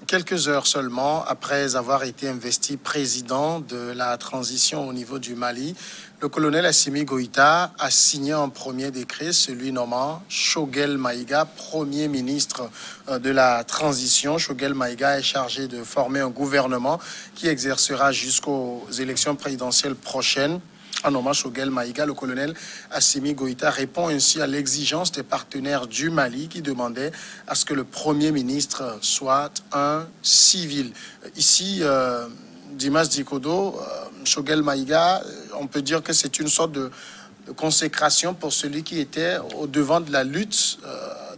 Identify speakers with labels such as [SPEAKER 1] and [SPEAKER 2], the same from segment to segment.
[SPEAKER 1] quelques heures seulement après avoir été investi président de la transition au niveau du Mali, le colonel Assimi Goïta a signé un premier décret, celui nommant Choguel Maïga, Premier ministre de la transition. Choguel Maïga est chargé de former un gouvernement qui exercera jusqu'aux élections présidentielles prochaines. En nommant Choguel Maïga, le colonel Assimi Goïta répond ainsi à l'exigence des partenaires du Mali qui demandaient à ce que le Premier ministre soit un civil. Ici, Dimas Dikodo, Choguel Maïga, on peut dire que c'est une sorte de consécration pour celui qui était au devant de la lutte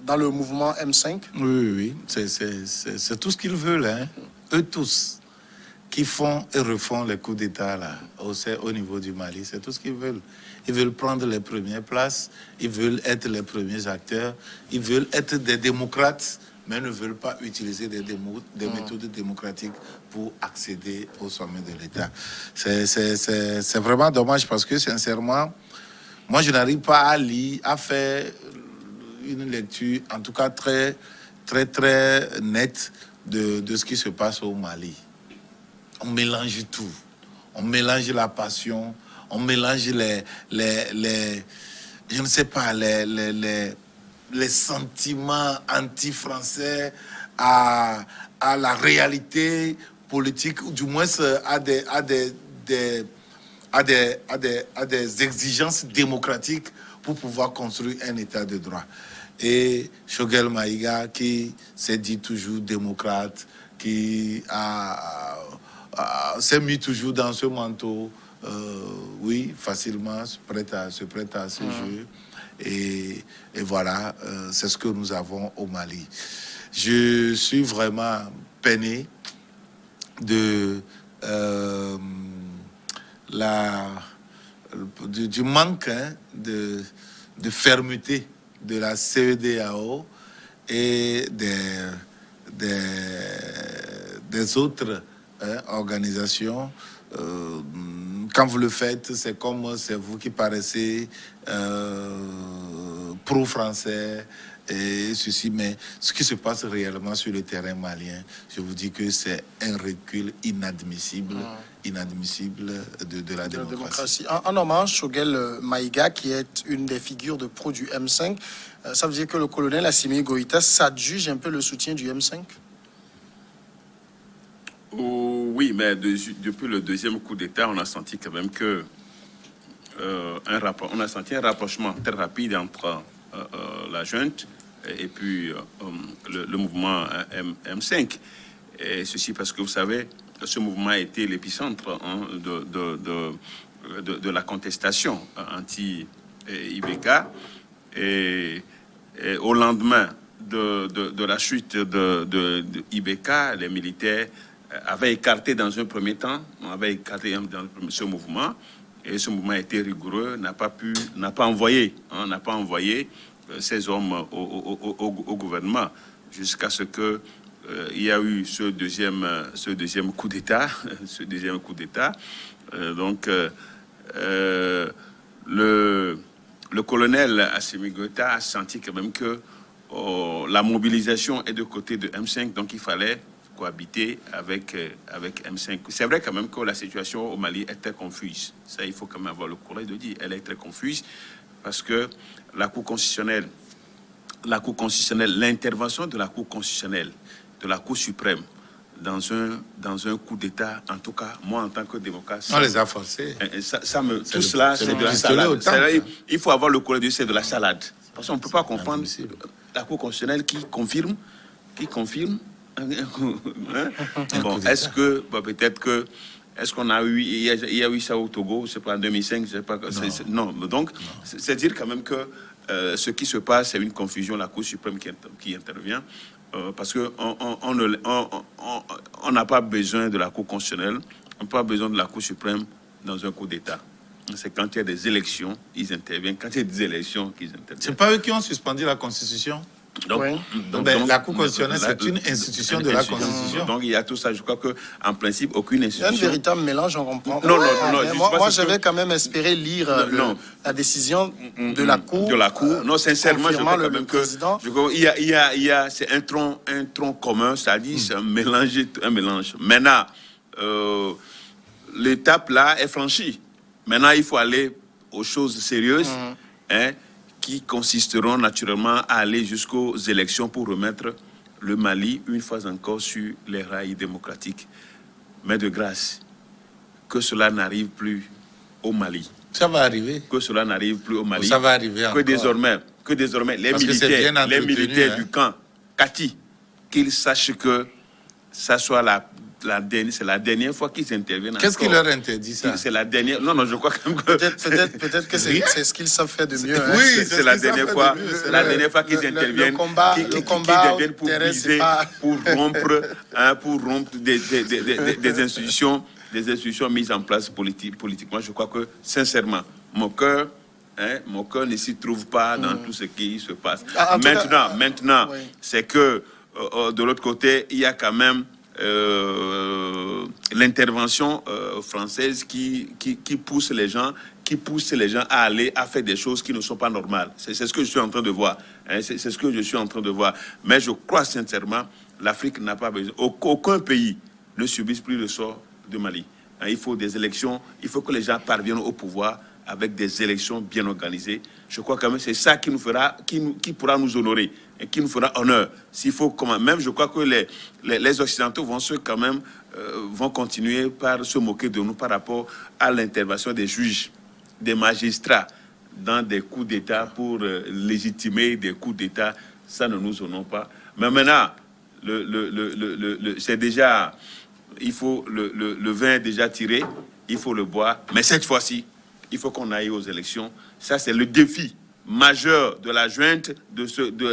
[SPEAKER 1] dans le mouvement M5.
[SPEAKER 2] Oui, c'est tout ce qu'ils veulent, hein. Eux tous, qui font et refont les coups d'État là, au niveau du Mali, c'est tout ce qu'ils veulent. Ils veulent prendre les premières places, ils veulent être les premiers acteurs, ils veulent être des démocrates, mais ne veulent pas utiliser des méthodes démocratiques pour accéder au sommet de l'État. C'est vraiment dommage parce que, sincèrement, moi, je n'arrive pas à faire une lecture, en tout cas très, très, très nette de ce qui se passe au Mali. On mélange tout. On mélange la passion, on mélange je ne sais pas, les sentiments anti-français à la réalité politique, ou du moins à des exigences démocratiques pour pouvoir construire un État de droit. Et Choguel Maïga, qui s'est dit toujours démocrate, qui s'est mis toujours dans ce manteau, oui, facilement, se prête à ce jeu. Et voilà, c'est ce que nous avons au Mali. Je suis vraiment peiné du manque de fermeté de la CEDEAO et des autres organisations. Quand vous le faites, c'est comme c'est vous qui paraissez pro-français et ceci, mais ce qui se passe réellement sur le terrain malien, je vous dis que c'est un recul inadmissible de la démocratie.
[SPEAKER 1] En hommage, Choguel Maïga, qui est une des figures de pro du M5, ça veut dire que le colonel Assimi Goïta s'adjuge un peu le soutien du M5?
[SPEAKER 3] Oui, mais depuis le deuxième coup d'État, on a senti quand même que on a senti un rapprochement très rapide entre la junte et puis le mouvement M5. Et ceci parce que vous savez, ce mouvement a été l'épicentre de la contestation anti-IBK. Et au lendemain de la chute de IBK, les militaires avaient écarté dans un premier temps, ce mouvement, et ce mouvement a été rigoureux, n'a pas envoyé ces hommes au gouvernement jusqu'à ce que il y a eu ce deuxième coup d'État, donc le colonel Assimi Goïta a senti quand même que la mobilisation est de côté de M5, donc il fallait cohabiter avec M5. C'est vrai quand même que la situation au Mali est très confuse. Ça, il faut quand même avoir le courage de dire. Elle est très confuse parce que la Cour constitutionnelle, l'intervention de la Cour constitutionnelle, de la Cour suprême, dans un coup d'État, en tout cas, moi, en tant que démocrate...
[SPEAKER 2] On les a forcés.
[SPEAKER 3] Tout cela, c'est de la salade. Il faut avoir le courage de dire c'est de la salade. Parce qu'on ne peut pas comprendre la Cour constitutionnelle qui confirme. Bon, est-ce que, peut-être que, est-ce qu'on a eu, il y a eu ça au Togo, c'est pas en 2005, je sais pas. Non. Donc, c'est dire quand même que ce qui se passe, c'est une confusion, la Cour suprême qui intervient, parce que on n'a pas besoin de la Cour constitutionnelle, on n'a pas besoin de la Cour suprême dans un coup d'État. C'est quand il y a des élections, ils interviennent. Quand il y a des élections, qu'ils interviennent.
[SPEAKER 2] C'est pas eux qui ont suspendu la Constitution?
[SPEAKER 3] Donc,
[SPEAKER 1] Oui.
[SPEAKER 2] La Cour constitutionnelle, c'est une institution de la Constitution.
[SPEAKER 3] Donc, il y a tout ça. Je crois qu'en principe, aucune
[SPEAKER 1] Il y a
[SPEAKER 3] institution...
[SPEAKER 1] un véritable mélange, on comprend.
[SPEAKER 3] Non,
[SPEAKER 1] moi j'avais quand même espéré lire la décision de la Cour.
[SPEAKER 3] De la Cour. Non, sincèrement, je crois quand même que... C'est un tronc commun, c'est-à-dire c'est un mélange. Maintenant, l'étape là est franchie. Maintenant, il faut aller aux choses sérieuses, qui consisteront naturellement à aller jusqu'aux élections pour remettre le Mali, une fois encore, sur les rails démocratiques. Mais de grâce, que cela n'arrive plus au Mali.
[SPEAKER 2] Ça va arriver.
[SPEAKER 3] Que cela n'arrive plus au Mali.
[SPEAKER 2] Ça va arriver encore.
[SPEAKER 3] Que désormais les militaires du camp Kati, qu'ils sachent que ça soit c'est la dernière fois qu'ils interviennent.
[SPEAKER 2] Qu'est-ce qui leur interdit ça?
[SPEAKER 3] C'est la dernière. Non, je crois que
[SPEAKER 1] peut-être que c'est ce qu'ils savent faire de mieux.
[SPEAKER 3] Oui, c'est la dernière fois. La dernière fois qu'ils interviennent.
[SPEAKER 1] Le combat
[SPEAKER 3] pour briser, pour rompre des institutions mises en place politiquement. Je crois que sincèrement, mon cœur ne s'y trouve pas dans tout ce qui se passe. Maintenant, oui. C'est que de l'autre côté, il y a quand même l'intervention française qui pousse les gens à aller à faire des choses qui ne sont pas normales. C'est ce que je suis en train de voir. C'est ce que je suis en train de voir. Mais je crois sincèrement, l'Afrique n'a pas besoin. Aucun pays ne subisse plus le sort de Mali. Il faut des élections. Il faut que les gens parviennent au pouvoir avec des élections bien organisées. Je crois quand même que c'est ça qui pourra nous honorer et qui nous fera honneur. S'il faut, même je crois que les Occidentaux vont continuer par se moquer de nous par rapport à l'intervention des juges, des magistrats dans des coups d'État pour légitimer des coups d'État. Ça ne nous honore pas. Mais maintenant, c'est déjà, il faut le vin est déjà tiré, il faut le boire. Mais cette fois-ci, il faut qu'on aille aux élections. Ça, c'est le défi majeur de la junte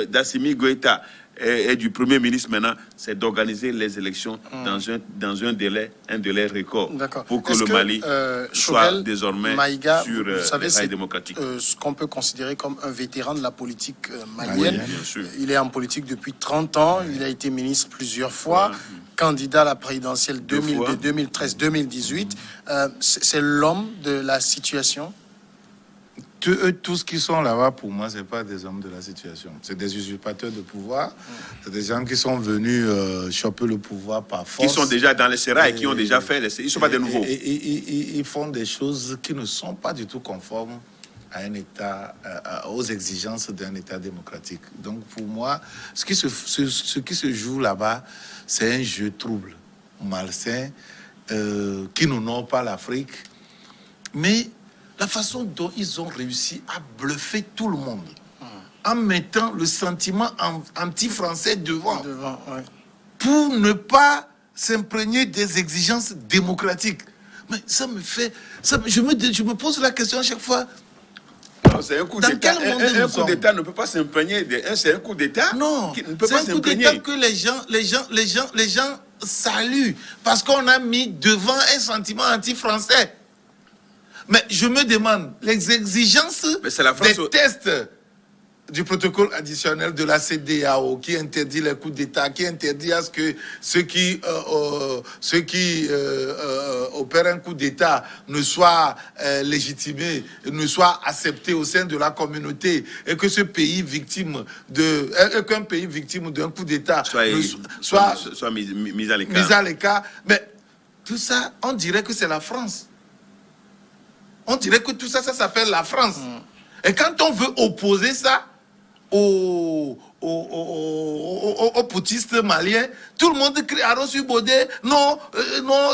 [SPEAKER 3] d'Assimi Goïta et du Premier ministre maintenant, c'est d'organiser les élections dans un délai record. Pour que le Mali soit désormais
[SPEAKER 1] Maïga,
[SPEAKER 3] sur les rails démocratiques.
[SPEAKER 1] Ce qu'on peut considérer comme un vétéran de la politique malienne.
[SPEAKER 3] Oui, bien sûr.
[SPEAKER 1] Il est en politique depuis 30 ans, il a été ministre plusieurs fois. Candidat à la présidentielle 2013-2018. C'est l'homme de la situation.
[SPEAKER 2] Tous qui sont là-bas, pour moi, ce pas des hommes de la situation. C'est des usurpateurs de pouvoir. C'est des gens qui sont venus choper le pouvoir par force.
[SPEAKER 3] Qui sont déjà dans les sérails, qui ont déjà fait... Ils ne sont pas des nouveaux.
[SPEAKER 2] Ils font des choses qui ne sont pas du tout conformes à un État, aux exigences d'un État démocratique. Donc, pour moi, ce qui se joue là-bas, c'est un jeu trouble, malsain, qui n'honore pas l'Afrique. Mais la façon dont ils ont réussi à bluffer tout le monde, en mettant le sentiment anti-français devant
[SPEAKER 1] ouais.
[SPEAKER 2] Pour ne pas s'imprégner des exigences démocratiques. Mais ça me fait... je me pose la question à chaque fois...
[SPEAKER 3] Non, c'est un coup d'État. Un coup d'État ne peut pas s'imprégner. C'est un coup d'État.
[SPEAKER 2] Non,
[SPEAKER 3] qui ne peut
[SPEAKER 2] c'est
[SPEAKER 3] pas
[SPEAKER 2] un coup d'État que les gens saluent parce qu'on a mis devant un sentiment anti-français. Mais je me demande, les exigences des tests du protocole additionnel de la CEDEAO qui interdit les coups d'État, qui interdit à ce que ceux qui opèrent un coup d'État ne soient légitimés, ne soient acceptés au sein de la communauté, et que qu'un pays victime d'un coup d'État
[SPEAKER 3] soit mis à l'écart.
[SPEAKER 2] Mis à l'écart. Mais tout ça, on dirait que c'est la France. On dirait que tout ça, ça s'appelle la France. Et quand on veut opposer ça aux poutistes maliens, tout le monde crie à sur Baudet. Non,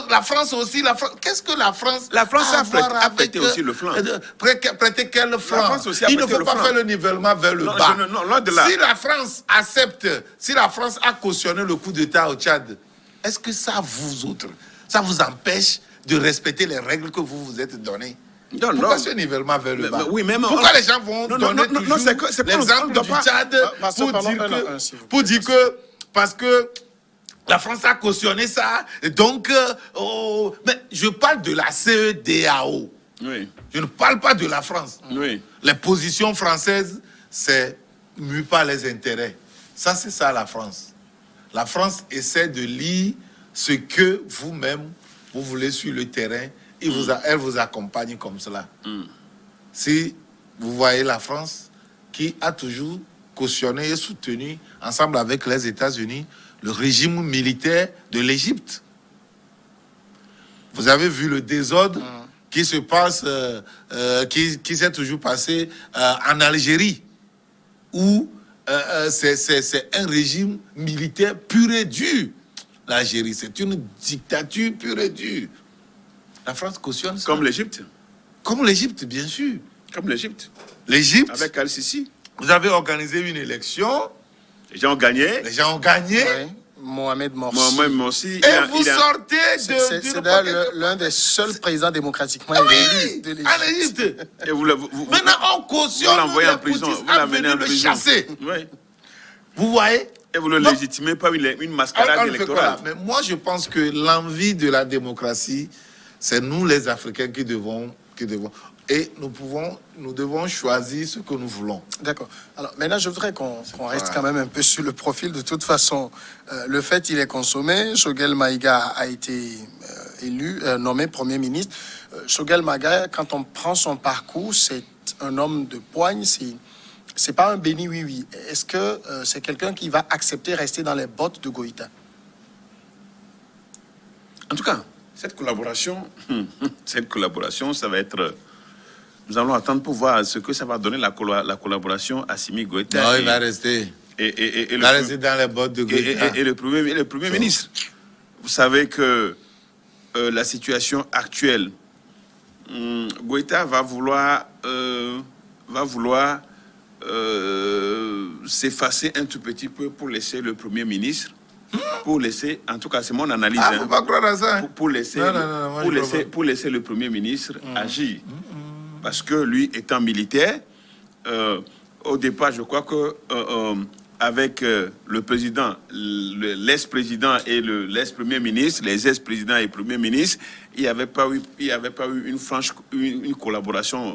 [SPEAKER 2] la France aussi. Qu'est-ce que la France
[SPEAKER 3] a prêté aussi le flanc.
[SPEAKER 2] Prêter quel flanc? Il ne faut pas faire le nivellement vers le bas. Si la France accepte, si la France a cautionné le coup d'État au Tchad, est-ce que ça vous empêche de respecter les règles que vous vous êtes données? Pourquoi ce nivellement vers le bas? Pourquoi les gens vont donner toujours l'exemple du Tchad pour dire que parce que la France a cautionné ça, et donc mais je parle de la CEDEAO.
[SPEAKER 3] Oui.
[SPEAKER 2] Je ne parle pas de la France.
[SPEAKER 3] Oui.
[SPEAKER 2] Les positions françaises, c'est mue par les intérêts. Ça, c'est ça la France. La France essaie de lire ce que vous-même, vous voulez sur le terrain. Elle vous accompagne comme cela. Si vous voyez la France qui a toujours cautionné et soutenu, ensemble avec les États-Unis, le régime militaire de l'Égypte. Vous avez vu le désordre qui se passe, qui s'est toujours passé en Algérie, où c'est un régime militaire pur et dur. L'Algérie, c'est une dictature pure et dure. La France cautionne ça.
[SPEAKER 3] Comme l'Égypte.
[SPEAKER 2] Comme l'Égypte, bien sûr.
[SPEAKER 3] Comme l'Égypte.
[SPEAKER 2] L'Égypte.
[SPEAKER 3] Avec Al-Sisi.
[SPEAKER 2] Vous avez organisé une élection.
[SPEAKER 3] Les gens ont gagné.
[SPEAKER 2] Les gens ont gagné.
[SPEAKER 1] Oui. Mohamed Morsi.
[SPEAKER 3] Mohamed Morsi.
[SPEAKER 2] Et vous sortez de...
[SPEAKER 1] C'est d'ailleurs l'un des seuls présidents démocratiquement élus de l'Égypte.
[SPEAKER 2] En Égypte.
[SPEAKER 3] Et vous
[SPEAKER 2] maintenant, on cautionne.
[SPEAKER 3] Vous l'envoyez en prison. Vous l'amenez en prison.
[SPEAKER 2] Chasser.
[SPEAKER 3] Oui.
[SPEAKER 2] Vous voyez?
[SPEAKER 3] Et vous le légitimez par une mascarade électorale.
[SPEAKER 2] Mais moi, je pense que l'envie de la démocratie, c'est nous, les Africains, qui devons... Et nous devons choisir ce que nous voulons.
[SPEAKER 1] D'accord. Alors maintenant, je voudrais qu'on reste quand même un peu sur le profil. De toute façon, le fait, il est consommé. Choguel Maïga a été nommé Premier ministre. Choguel Maïga, quand on prend son parcours, c'est un homme de poigne. C'est pas un béni oui-oui. Est-ce que c'est quelqu'un qui va accepter rester dans les bottes de Goïta?
[SPEAKER 3] En tout cas, cette collaboration, ça va être... Nous allons attendre pour voir ce que ça va donner la collaboration Assimi Goïta.
[SPEAKER 2] Non, il va rester. Il va rester dans les bottes de Goïta.
[SPEAKER 3] Et le Premier ministre. Vous savez que la situation actuelle, Goïta va vouloir s'effacer un tout petit peu pour laisser le Premier ministre. Pour laisser, en tout cas, c'est mon analyse.
[SPEAKER 2] Faut pas croire à ça.
[SPEAKER 3] Pour laisser le Premier ministre agir. Parce que lui, étant militaire, au départ, je crois que avec le président, l'ex-président et l'ex-premier ministre, les ex-présidents et premiers ministres, il n'y avait pas eu une collaboration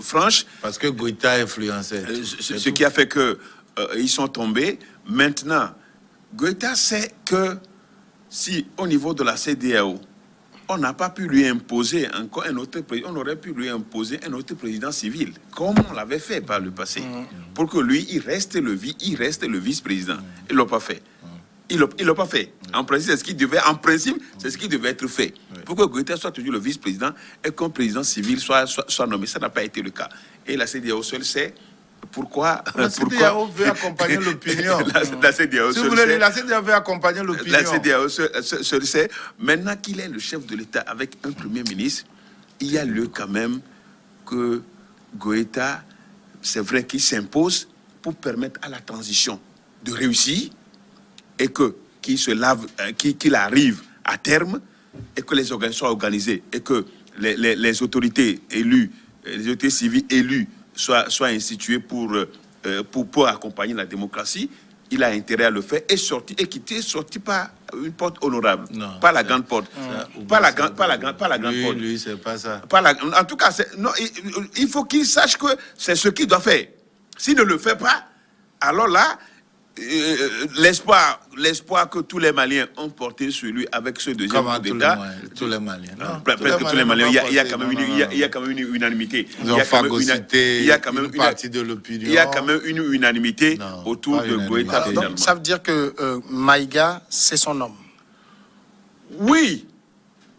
[SPEAKER 3] franche.
[SPEAKER 2] Parce que Goïta influençait.
[SPEAKER 3] Ce qui a fait que ils sont tombés. Maintenant, Goïta sait que si au niveau de la CEDEAO, on n'a pas pu lui imposer encore un autre président, on aurait pu lui imposer un autre président civil, comme on l'avait fait par le passé, pour que lui, il reste le vice-président. Ils ne l'ont pas fait. Ils l'ont pas fait. En principe, c'est ce qui devait être fait. Pour que Goïta soit toujours le vice-président et qu'un président civil soit nommé. Ça n'a pas été le cas. Et la CEDEAO seule sait pourquoi.
[SPEAKER 2] La CEDEAO veut accompagner l'opinion.
[SPEAKER 3] La CEDEAO
[SPEAKER 2] si vous voulez dire, la CEDEAO veut accompagner l'opinion.
[SPEAKER 3] La CEDEAO seul sait. Maintenant qu'il est le chef de l'État avec un Premier ministre, il y a lieu quand même que Goïta, c'est vrai qu'il s'impose pour permettre à la transition de réussir et qu'il arrive à terme et que les organes soient organisés et que les autorités élues, les autorités civiles élues soient instituées pour accompagner la démocratie. Il a intérêt à le faire et quitter par une porte honorable,
[SPEAKER 2] non,
[SPEAKER 3] pas la grande porte, pas la grande porte.
[SPEAKER 2] Lui, c'est pas ça.
[SPEAKER 3] En tout cas, il faut qu'il sache que c'est ce qu'il doit faire. S'il ne le fait pas, alors là, l'espoir que tous les Maliens ont porté sur lui avec ce deuxième coup d'État.
[SPEAKER 2] Tous les Maliens.
[SPEAKER 3] Presque tous les Maliens. Il y a quand même une unanimité.
[SPEAKER 2] Ils ont phagocyté une partie de l'opinion.
[SPEAKER 3] Il y a quand même une unanimité autour de Goïta.
[SPEAKER 1] Donc, ça veut dire que Maïga, c'est son homme.
[SPEAKER 3] Oui.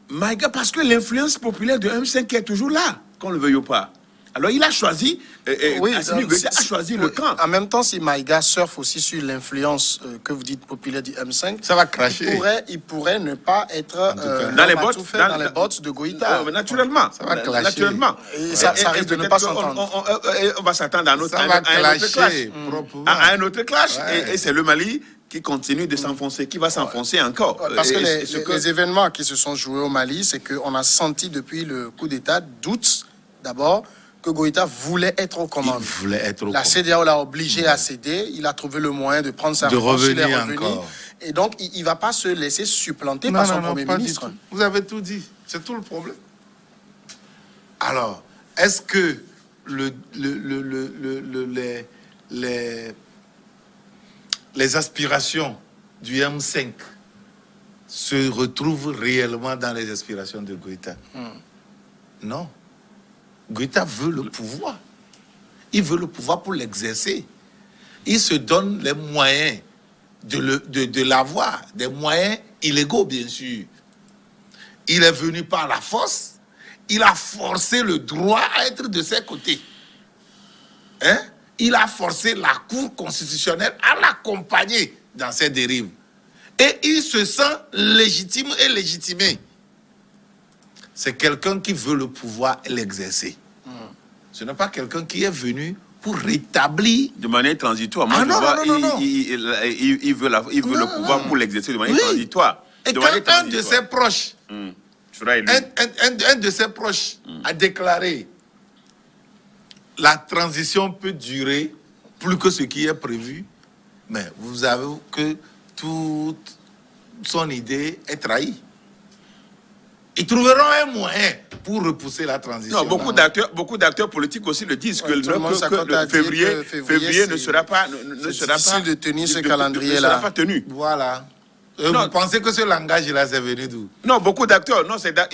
[SPEAKER 3] Maïga, parce que l'influence populaire de M5 est toujours là, qu'on le veuille ou pas. Alors il a choisi, Assimi Goïta a choisi le camp.
[SPEAKER 1] En même temps, si Maïga surfe aussi sur l'influence que vous dites populaire du M5,
[SPEAKER 2] ça va cracher.
[SPEAKER 1] Il pourrait ne pas être
[SPEAKER 3] dans les
[SPEAKER 1] bottes de Goïta.
[SPEAKER 3] Naturellement.
[SPEAKER 2] Ça va clasher.
[SPEAKER 3] Naturellement.
[SPEAKER 1] Et ça risque de ne pas s'entendre.
[SPEAKER 3] On va s'attendre à un autre clash. À un autre clash. Et c'est le Mali qui continue de s'enfoncer, qui va s'enfoncer encore.
[SPEAKER 1] Parce que les événements qui se sont joués au Mali, c'est qu'on a senti depuis le coup d'État d'août, d'abord, que Goïta voulait être aux commandes. La CEDEAO l'a obligé à céder. Il a trouvé le moyen de prendre sa revanche, il est revenu. Et donc, il ne va pas se laisser supplanter par son Premier ministre.
[SPEAKER 2] Vous avez tout dit. C'est tout le problème. Alors, est-ce que les aspirations du M5 se retrouvent réellement dans les aspirations de Goïta. Non. Goïta veut le pouvoir. Il veut le pouvoir pour l'exercer. Il se donne les moyens de l'avoir, des moyens illégaux, bien sûr. Il est venu par la force. Il a forcé le droit à être de ses côtés. Hein? Il a forcé la Cour constitutionnelle à l'accompagner dans ses dérives. Et il se sent légitime et légitimé. C'est quelqu'un qui veut le pouvoir et l'exercer. Ce n'est pas quelqu'un qui est venu pour rétablir...
[SPEAKER 3] De manière transitoire. Moi,
[SPEAKER 2] non.
[SPEAKER 3] Il veut le pouvoir pour l'exercer de manière transitoire.
[SPEAKER 2] Et quand un de ses proches,
[SPEAKER 3] un
[SPEAKER 2] de ses proches a déclaré la transition peut durer plus que ce qui est prévu, mais vous savez que toute son idée est trahie. Ils trouveront un moyen pour repousser la transition.
[SPEAKER 3] Non, beaucoup d'acteurs politiques aussi le disent que le février ne sera pas
[SPEAKER 1] difficile de tenir ce calendrier-là.
[SPEAKER 3] Ne sera pas tenu.
[SPEAKER 2] Voilà. Vous pensez que ce langage-là, c'est venu d'où?
[SPEAKER 3] Non, beaucoup d'acteurs. Non, c'est
[SPEAKER 2] pas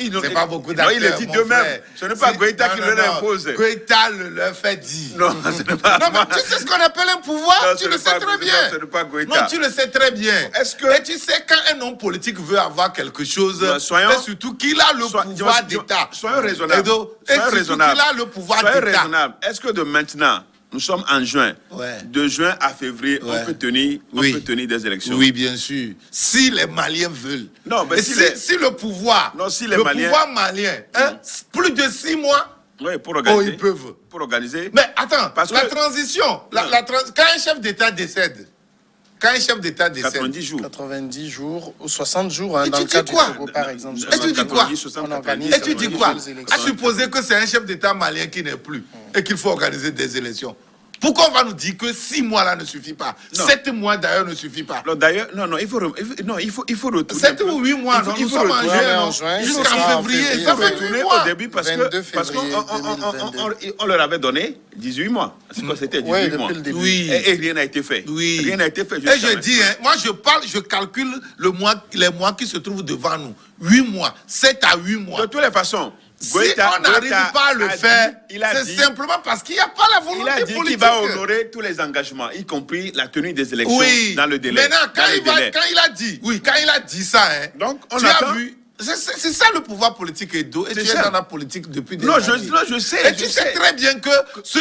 [SPEAKER 2] beaucoup d'acteurs.
[SPEAKER 3] Non, il le dit d'eux-mêmes. Ce n'est pas Goïta qui le leur impose.
[SPEAKER 2] Goïta le leur fait dire.
[SPEAKER 3] Non, ce n'est pas.
[SPEAKER 2] Non, mais tu sais ce qu'on appelle un pouvoir?
[SPEAKER 3] Non,
[SPEAKER 2] tu le sais très bien.
[SPEAKER 3] Ce n'est pas Goïta.
[SPEAKER 2] Non, tu le sais très bien. Et tu sais, quand un homme politique veut avoir quelque chose, c'est surtout qu'il a le pouvoir d'État.
[SPEAKER 3] Soyons raisonnables.
[SPEAKER 2] Et surtout qu'il a le pouvoir d'État.
[SPEAKER 3] Soyons raisonnables. Est-ce que de maintenant, nous sommes en juin. De juin à février, on peut tenir des élections.
[SPEAKER 2] Oui, bien sûr. Si les Maliens veulent.
[SPEAKER 3] Non, mais
[SPEAKER 2] si le pouvoir, pouvoir malien, plus de 6 mois,
[SPEAKER 3] pour organiser.
[SPEAKER 2] Ils peuvent.
[SPEAKER 3] Pour organiser.
[SPEAKER 2] Mais attends, transition, quand un chef d'État décède,
[SPEAKER 1] 90 jours ou 60 jours, dans le cas du Togo, par exemple.
[SPEAKER 2] Et tu dis quoi? À supposer que c'est un chef d'État malien qui n'est plus et qu'il faut organiser des élections. Pourquoi on va nous dire que 6 mois là ne suffit pas? 7 mois d'ailleurs ne suffit pas.
[SPEAKER 3] D'ailleurs, il faut retourner.
[SPEAKER 2] 7 ou 8 mois, nous sommes en juin, jusqu'en février.
[SPEAKER 3] Ça fait retourner au début parce qu'on leur avait donné 18 mois. C'était 18 mois. Et rien n'a été fait. Rien n'a été fait.
[SPEAKER 2] Et je dis, moi je calcule les mois qui se trouvent devant nous. 8 mois, 7 à 8 mois.
[SPEAKER 3] De toutes les façons.
[SPEAKER 2] Si on n'arrive pas à le faire, c'est simplement parce qu'il n'y a pas la volonté politique.
[SPEAKER 3] Il a dit qu'il va honorer tous les engagements, y compris la tenue des élections dans le délai.
[SPEAKER 2] Maintenant, quand il a dit ça,
[SPEAKER 3] donc on
[SPEAKER 2] tu as vu, c'est ça le pouvoir politique, Edo, et tu es dans la politique depuis des années.
[SPEAKER 3] Je sais.
[SPEAKER 2] Et tu sais très bien que ce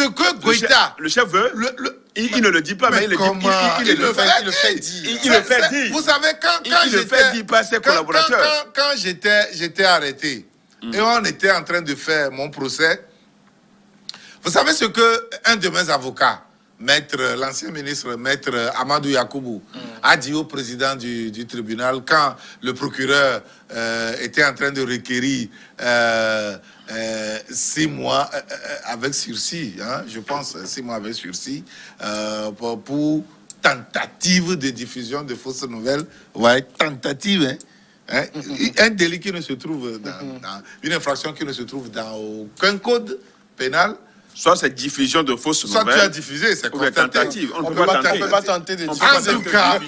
[SPEAKER 2] que Goïta...
[SPEAKER 3] Le chef veut... Il ne le dit pas, mais il le fait dire.
[SPEAKER 2] Vous savez, quand j'étais arrêté, et on était en train de faire mon procès, vous savez ce que un de mes avocats, l'ancien ministre, maître Amadou Yakoubou, a dit au président du tribunal quand le procureur était en train de requérir 6 mois avec sursis, je pense 6 mois avec sursis, pour tentative de diffusion de fausses nouvelles. Ouais, tentative, un délit qui ne se trouve dans une infraction qui ne se trouve dans aucun code pénal.
[SPEAKER 3] Soit c'est diffusion de fausses nouvelles.
[SPEAKER 2] Soit tu as diffusé, c'est
[SPEAKER 3] tentative. On ne
[SPEAKER 1] peut pas tenter de diffuser.
[SPEAKER 2] En tout cas,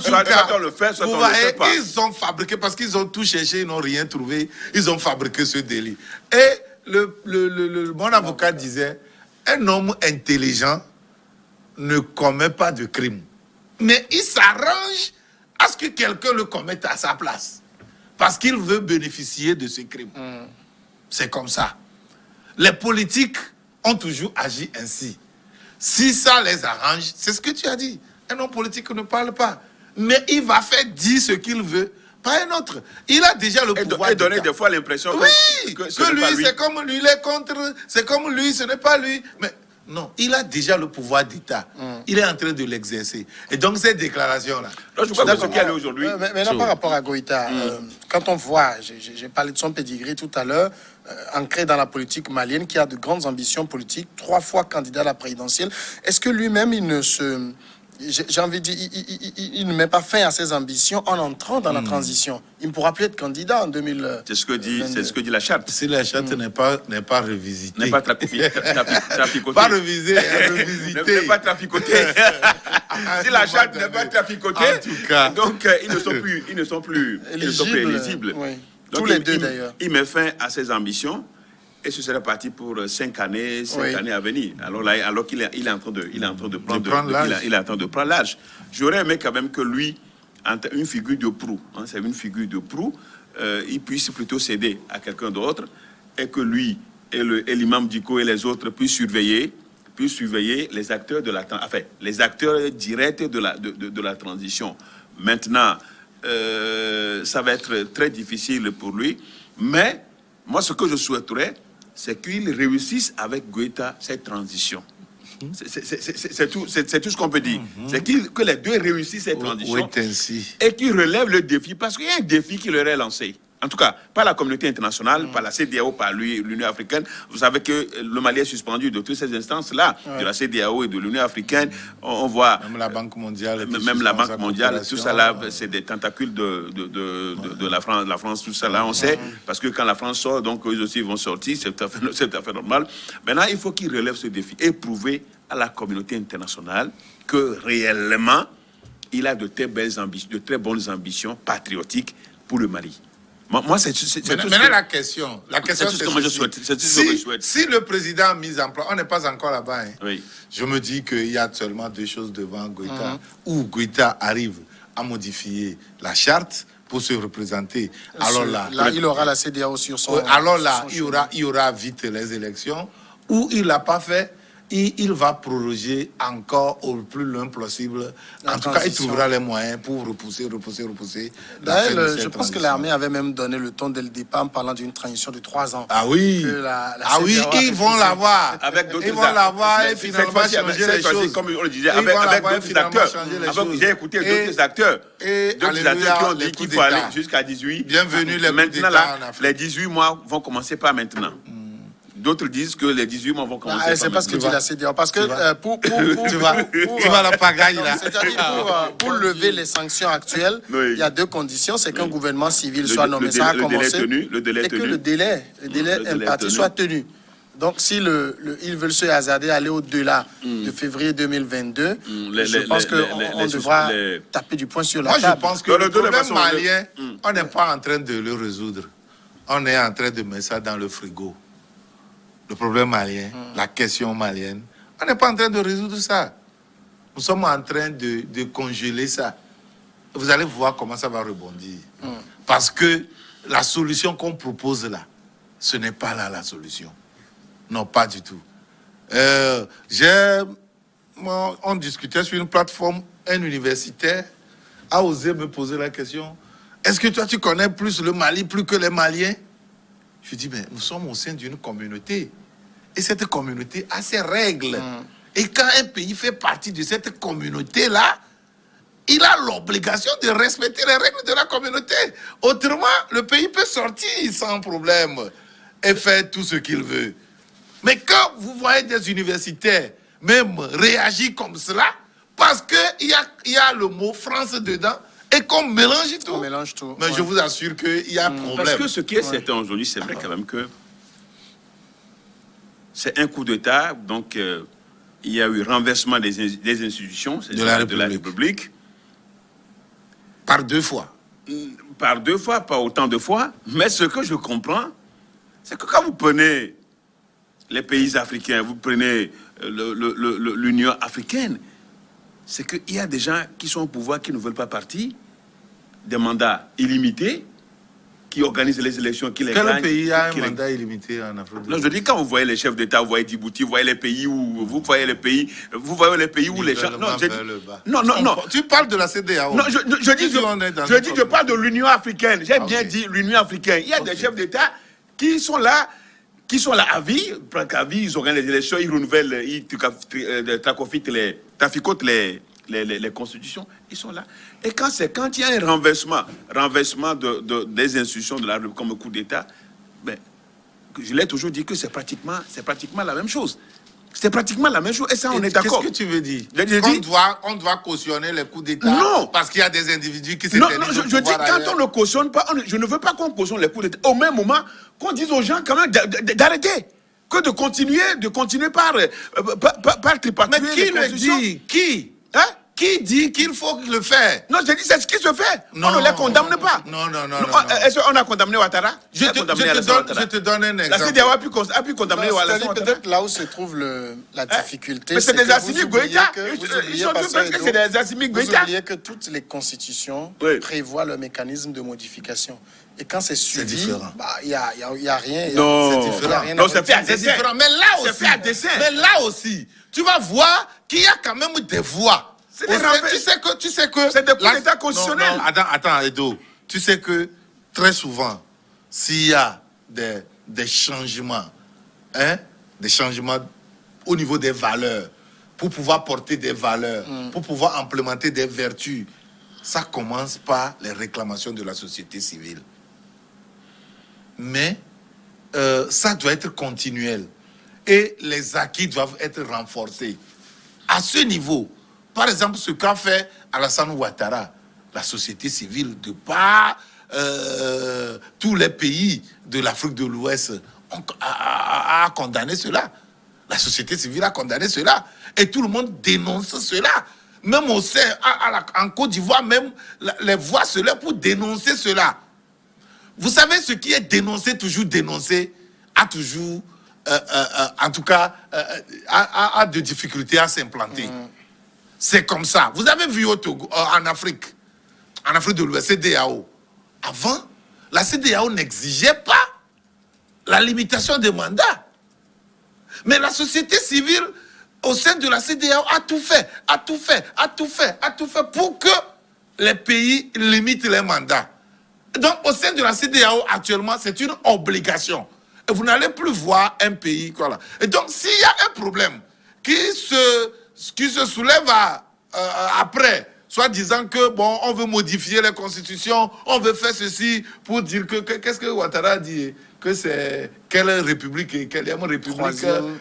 [SPEAKER 3] soit on le fait, soit on ne le fait pas.
[SPEAKER 2] Ils ont fabriqué, parce qu'ils ont tout cherché, ils n'ont rien trouvé, ils ont fabriqué ce délit. Et mon avocat disait, un homme intelligent ne commet pas de crime. Mais il s'arrange à ce que quelqu'un le commette à sa place. Parce qu'il veut bénéficier de ce crime. C'est comme ça. Les politiques ont toujours agi ainsi. Si ça les arrange, c'est ce que tu as dit. Un homme politique ne parle pas. Mais il va faire dire ce qu'il veut, pas un autre. Il a déjà le pouvoir.
[SPEAKER 3] Et donner des fois l'impression que
[SPEAKER 2] lui, c'est comme lui, il est contre, c'est comme lui, ce n'est pas lui. Mais non, il a déjà le pouvoir d'État. Il est en train de l'exercer. Et donc, cette déclaration-là...
[SPEAKER 3] Je crois que ce qui est aujourd'hui...
[SPEAKER 1] Maintenant, par rapport à Goïta, quand on voit, j'ai parlé de son pedigree tout à l'heure, ancré dans la politique malienne, qui a de grandes ambitions politiques, 3 fois candidat à la présidentielle, est-ce que lui-même, il j'ai envie de dire, il ne met pas fin à ses ambitions en entrant dans la transition. Il ne pourra plus être candidat en 2000.
[SPEAKER 3] C'est ce que dit la charte.
[SPEAKER 2] Si la charte n'est pas revisitée.
[SPEAKER 3] N'est pas traficotée.
[SPEAKER 2] Pas revisée, revisitée.
[SPEAKER 3] N'est pas traficotée. Si la charte n'est pas traficotée,
[SPEAKER 2] en tout cas.
[SPEAKER 3] donc ils ne sont plus éligibles.
[SPEAKER 1] Oui.
[SPEAKER 3] Donc,
[SPEAKER 1] Tous les deux d'ailleurs.
[SPEAKER 3] Il met fin à ses ambitions. Et ce serait parti pour 5 années à venir. Alors qu'il est en train de prendre l'âge. J'aurais aimé quand même que lui, une figure de proue, c'est une figure de proue, il puisse plutôt céder à quelqu'un d'autre et que lui et l'imam Dicko et les autres puissent surveiller les acteurs les acteurs directs de la transition. Maintenant, ça va être très difficile pour lui, mais moi, ce que je souhaiterais, c'est qu'il réussisse avec Goïta cette transition. C'est tout ce qu'on peut dire. C'est que les deux réussissent cette transition et qu'ils relèvent le défi, parce qu'il y a un défi qui leur est lancé. En tout cas, par la communauté internationale, par la CEDEAO, par l'Union africaine. Vous savez que le Mali est suspendu de toutes ces instances-là, de la CEDEAO et de l'Union africaine. On voit...
[SPEAKER 2] Même la Banque mondiale.
[SPEAKER 3] Même la Banque mondiale, tout ça là, c'est des tentacules de la France, tout ça là, on sait. Parce que quand la France sort, donc eux aussi vont sortir, c'est tout à fait normal. Maintenant, il faut qu'ils relèvent ce défi et prouver à la communauté internationale que réellement, il a de très bonnes ambitions patriotiques pour le Mali. Moi, c'est
[SPEAKER 2] maintenant la question, c'est
[SPEAKER 3] ce que moi je souhaite.
[SPEAKER 2] Si le président a mis en place, on n'est pas encore là-bas.
[SPEAKER 3] Oui.
[SPEAKER 2] Je me dis qu'il y a seulement deux choses devant Goïta, où Goïta arrive à modifier la charte pour se représenter. Alors là,
[SPEAKER 1] il aura la CEDEAO sur son.
[SPEAKER 2] Alors là, il y aura vite les élections. Où il l'a pas fait. Il va proroger encore au plus loin possible. En tout cas, il trouvera les moyens pour repousser.
[SPEAKER 1] D'ailleurs, je pense que l'armée avait même donné le ton dès le départ en parlant d'une transition de 3 ans.
[SPEAKER 2] Ah oui, ils vont l'avoir. Ils vont l'avoir et finalement changer les choses.
[SPEAKER 3] Comme on le disait, avec d'autres acteurs. J'ai écouté d'autres acteurs. Qui ont dit qu'il faut aller jusqu'à 18.
[SPEAKER 2] Bienvenue les
[SPEAKER 3] maintenant là, les 18 mois vont commencer par maintenant. D'autres disent que les 18 mois vont commencer.
[SPEAKER 1] C'est pas ce que dit la CEDEAO. Parce que
[SPEAKER 2] tu vas la pagaille là.
[SPEAKER 1] C'est-à-dire pour lever les sanctions actuelles, il y a deux conditions. C'est qu'un gouvernement civil soit nommé, ça a commencé.
[SPEAKER 3] Le délai
[SPEAKER 1] et que le délai imparti soit tenu. Donc, si ils veulent se hasarder, aller au-delà de février 2022, je pense qu'on devra taper du poing sur la table.
[SPEAKER 2] Moi, je pense que le problème malien, on n'est pas en train de le résoudre. On est en train de mettre ça dans le frigo. Le problème malien, la question malienne, on n'est pas en train de résoudre ça. Nous sommes en train de congeler ça. Vous allez voir comment ça va rebondir. Parce que la solution qu'on propose là, ce n'est pas là la solution. Non, pas du tout. On discutait sur une plateforme, un universitaire a osé me poser la question, est-ce que toi tu connais plus le Mali, plus que les Maliens? Je dis, mais nous sommes au sein d'une communauté. Et cette communauté a ses règles. Et quand un pays fait partie de cette communauté-là, il a l'obligation de respecter les règles de la communauté. Autrement, le pays peut sortir sans problème et faire tout ce qu'il veut. Mais quand vous voyez des universitaires même réagir comme cela, parce qu'il y a le mot France dedans, et qu'on mélange tout.
[SPEAKER 1] On mélange tout.
[SPEAKER 2] Mais je vous assure qu'il y a un problème.
[SPEAKER 3] Parce que ce qui est certain aujourd'hui, c'est vrai quand même que c'est un coup d'État. Donc, il y a eu renversement des institutions de la République.
[SPEAKER 2] Par 2 fois.
[SPEAKER 3] Par 2 fois, pas autant de fois. Mais ce que je comprends, c'est que quand vous prenez les pays africains, vous prenez l'Union africaine, c'est qu'il y a des gens qui sont au pouvoir qui ne veulent pas partir, des mandats illimités, qui organisent les élections, qui les gagnent.
[SPEAKER 2] Quel pays a un mandat illimité en Afrique?
[SPEAKER 3] Non, je dis, quand vous voyez les chefs d'État, vous voyez Djibouti, vous voyez les pays où les gens... Non.
[SPEAKER 2] Tu parles de la CEDEAO.
[SPEAKER 3] Non, je parle de l'Union africaine. J'ai bien dit l'Union africaine. Il y a des chefs d'État qui sont là à vie. À vie, ils organisent les élections, ils renouvellent, ils traficotent les constitutions, ils sont là. Et quand il y a un renversement des institutions de la République comme coup d'État, ben, je l'ai toujours dit que c'est pratiquement la même chose. C'est pratiquement la même chose. Et ça, on est d'accord.
[SPEAKER 2] Qu'est-ce que tu veux dire? On doit cautionner les coups d'État.
[SPEAKER 3] Non.
[SPEAKER 2] Parce qu'il y a des individus qui
[SPEAKER 3] Non,
[SPEAKER 2] s'éternisent
[SPEAKER 3] je dis quand on ne cautionne pas, je ne veux pas qu'on cautionne les coups d'État. Au même moment, qu'on dise aux gens quand même d'arrêter. Que de continuer par tripatouiller.
[SPEAKER 2] Mais qui le dit? Qui?
[SPEAKER 3] Hein?
[SPEAKER 2] Qui dit qu'il faut le faire?
[SPEAKER 3] Non, je dis c'est ce qui se fait.
[SPEAKER 2] Non,
[SPEAKER 3] on ne les condamne pas.
[SPEAKER 2] Non.
[SPEAKER 3] Est-ce qu'on a condamné Ouattara?
[SPEAKER 2] Je te donne un exemple.
[SPEAKER 3] La CEDEAO a pu condamner Ouattara.
[SPEAKER 1] Peut-être là où se trouve la difficulté.
[SPEAKER 3] Mais c'est des Assimi Goïta.
[SPEAKER 1] Vous
[SPEAKER 3] Ils sont tous parce que c'est des Assimi
[SPEAKER 1] Vous
[SPEAKER 3] Goïta.
[SPEAKER 1] oubliez que toutes les constitutions prévoient le mécanisme de modification. Et quand c'est suivi, il n'y a rien.
[SPEAKER 3] Non, c'est fait à dessein.
[SPEAKER 2] Mais là aussi, tu vas voir qu'il y a quand même des voix. Tu sais que
[SPEAKER 3] c'est des coups d'État constitutionnels.
[SPEAKER 2] Non, attends, Edo. Tu sais que très souvent, s'il y a des changements, des changements au niveau des valeurs, pour pouvoir porter des valeurs, pour pouvoir implémenter des vertus, ça commence par les réclamations de la société civile. Mais ça doit être continuel. Et les acquis doivent être renforcés. À ce niveau, par exemple, ce qu'a fait Alassane Ouattara, la société civile, de par tous les pays de l'Afrique de l'Ouest a condamné cela. La société civile a condamné cela. Et tout le monde dénonce cela. Même au sein, en Côte d'Ivoire, même les voix se lèvent pour dénoncer cela. Vous savez, ce qui est dénoncé, toujours dénoncé, a toujours, en tout cas, a de difficultés à s'implanter. C'est comme ça. Vous avez vu au Togo, en Afrique de l'Ouest, CEDEAO. Avant, la CEDEAO n'exigeait pas la limitation des mandats. Mais la société civile, au sein de la CEDEAO, a tout fait pour que les pays limitent les mandats. Donc, au sein de la CEDEAO, actuellement, c'est une obligation. Et vous n'allez plus voir un pays. Voilà. Et donc, s'il y a un problème qui se soulève après, soit disant que, bon, on veut modifier les constitutions, on veut faire ceci pour dire que qu'est-ce que Ouattara dit? Que c'est quelle république,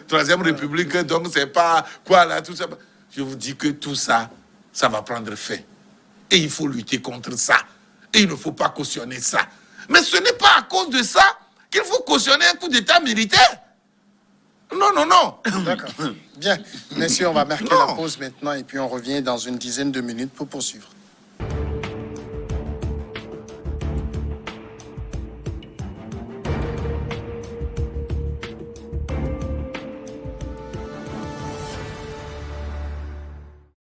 [SPEAKER 2] troisième république, donc c'est pas quoi là, tout ça. Je vous dis que tout ça, ça va prendre fin. Et il faut lutter contre ça. Et il ne faut pas cautionner ça. Mais ce n'est pas à cause de ça qu'il faut cautionner un coup d'État militaire. Non.
[SPEAKER 1] D'accord. Bien. Messieurs, on va marquer la pause maintenant et puis on revient dans une dizaine de minutes pour poursuivre.